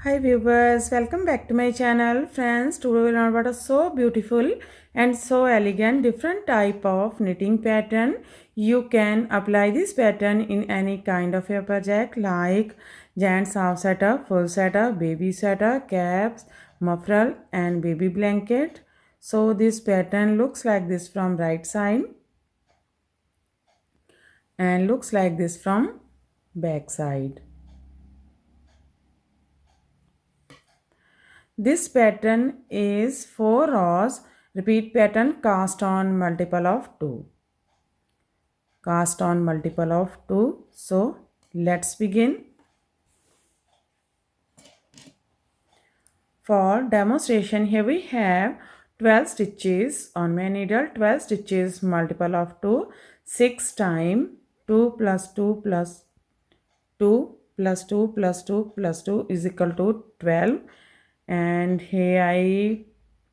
Hi viewers, welcome back to my channel. Friends, today we'll learn about a so beautiful and so elegant different type of knitting pattern. You can apply this pattern in any kind of a project like giant half sweater, full sweater, baby sweater, caps, muffler and baby blanket. So this pattern looks like this from right side and looks like this from back side. This pattern is 4 rows, repeat pattern cast on multiple of 2. Cast on multiple of 2. So, let's begin. For demonstration, here we have 12 stitches on my needle, 12 stitches multiple of 2, 6 time 2 plus 2 plus 2 plus 2 plus 2 plus 2 is equal to 12. And here I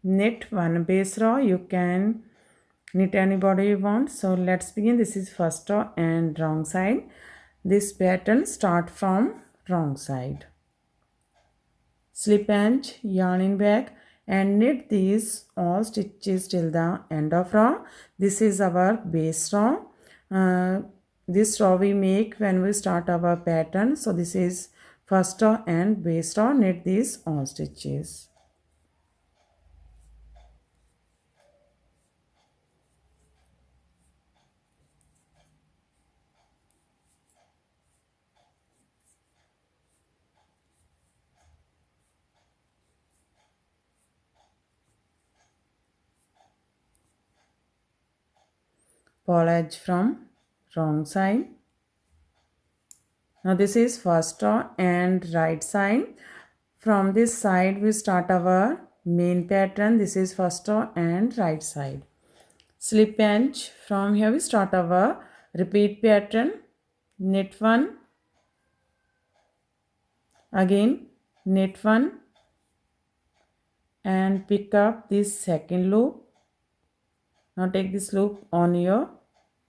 knit one base row. You can knit anybody you want. So let's begin. This is first row and wrong side. This pattern start from wrong side. Slip edge, yarn in back and knit these all stitches till the end of row. This is our base row. This row we make when we start our pattern. So this is first row and base row. Knit these all stitches. Pull edge from wrong side. Now this is first row and right side. From this side we start our main pattern. This is first row and right side. Slip edge. From here we start our repeat pattern. Knit one. Again knit one. And pick up this second loop. Now take this loop on your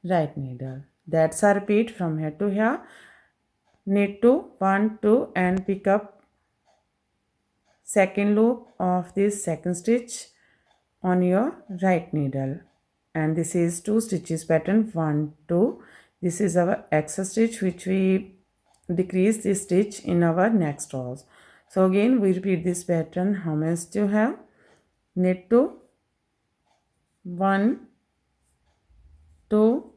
right needle. That's a repeat from here to here. Knit 2, 1, 2 and pick up second loop of this second stitch on your right needle. And this is 2 stitches pattern 1, 2. This is our extra stitch which we decrease this stitch in our next rows. So again we repeat this pattern. How many do you have? Knit 2, 1, 2.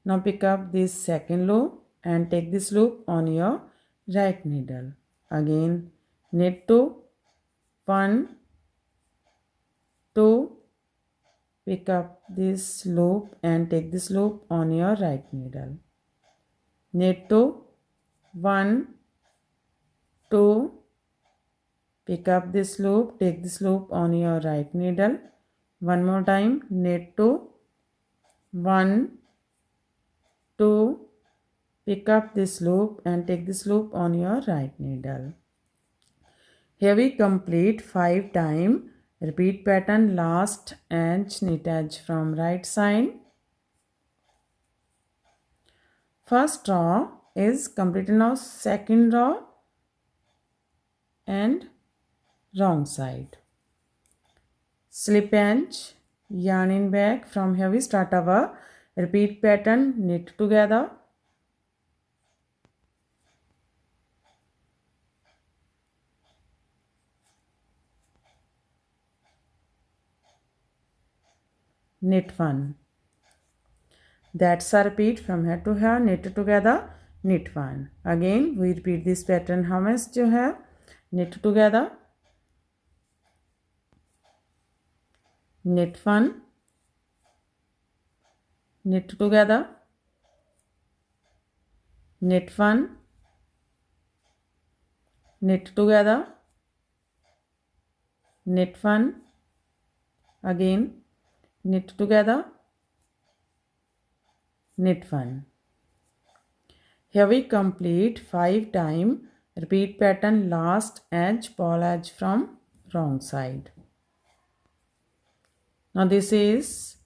Now pick up this second loop and take this loop on your right needle. Again knit 2, 1, 2. Pick up this loop and take this loop on your right needle. Knit 2, 1, 2. Pick up this loop, take this loop on your right needle. One more time. Knit 2, 1, 2. Pick up this loop and take this loop on your right needle. Here we complete 5 times. Repeat pattern last edge, knit edge from right side. First row is completed now. Second row and wrong side. Slip edge, yarn in back. From here we start our repeat pattern. Knit together. Knit 1. That's a repeat from here to here. Knit together, knit 1. Again we repeat this pattern. How much do you have? Knit together, knit 1, knit together, knit 1, knit together, knit 1, again knit together, knit 1. Here we complete 5 times. Repeat pattern last edge, pull edge from wrong side. Now this is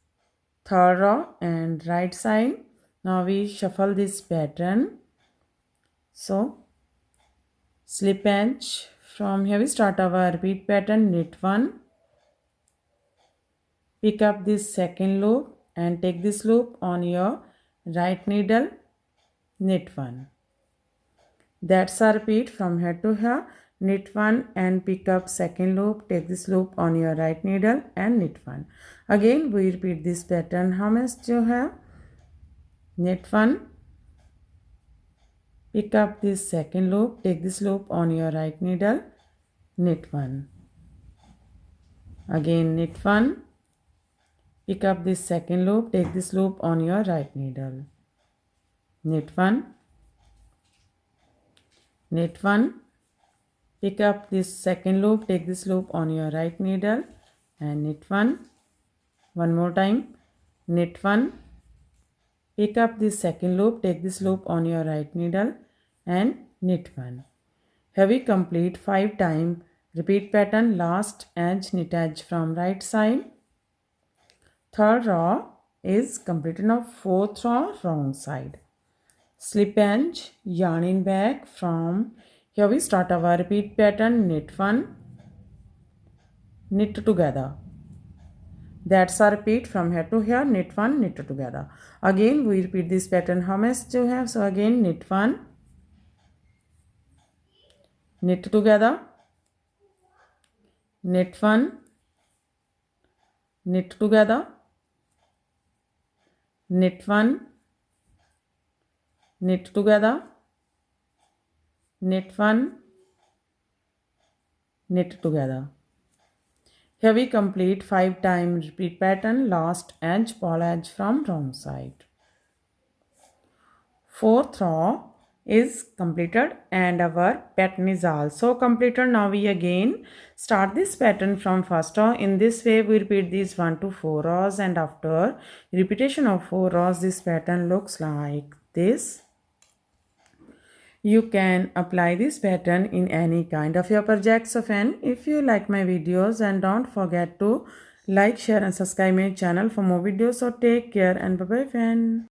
third row and right side. Now we shuffle this pattern. So slip edge From here we start our repeat pattern. Knit 1, pick up this second loop and take this loop on your right needle, knit 1. That's a repeat from here to here. Knit 1 and pick up second loop, take this loop on your right needle and knit 1. Again we repeat this pattern. How much you have? Knit 1, pick up this second loop, take this loop on your right needle, knit 1. Again knit 1, pick up this second loop, take this loop on your right needle, knit 1, knit 1, pick up this second loop, take this loop on your right needle and knit 1. One more time, knit 1, pick up this second loop, take this loop on your right needle and knit 1. Here we complete 5 times repeat pattern. Last edge, knit edge from right side. Third row is completed. Now fourth row, wrong side. Slip edge, yarn in back. From here we start our repeat pattern. Knit 1, knit together. That's a repeat from here to here. Knit 1, knit together. Again we repeat this pattern. How much do you have? So again knit 1, knit together, knit 1, knit together, knit 1, knit together, knit 1, knit together. Here we complete 5 times repeat pattern. Last edge, pole edge from wrong side. Fourth row is completed and our pattern is also completed. Now we again start this pattern from first row. In this way we repeat these 1 to 4 rows, and after repetition of 4 rows this pattern looks like this. You can apply this pattern in any kind of your projects. So friend, if you like my videos, and don't forget to like, share and subscribe my channel for more videos. So take care and bye bye friend.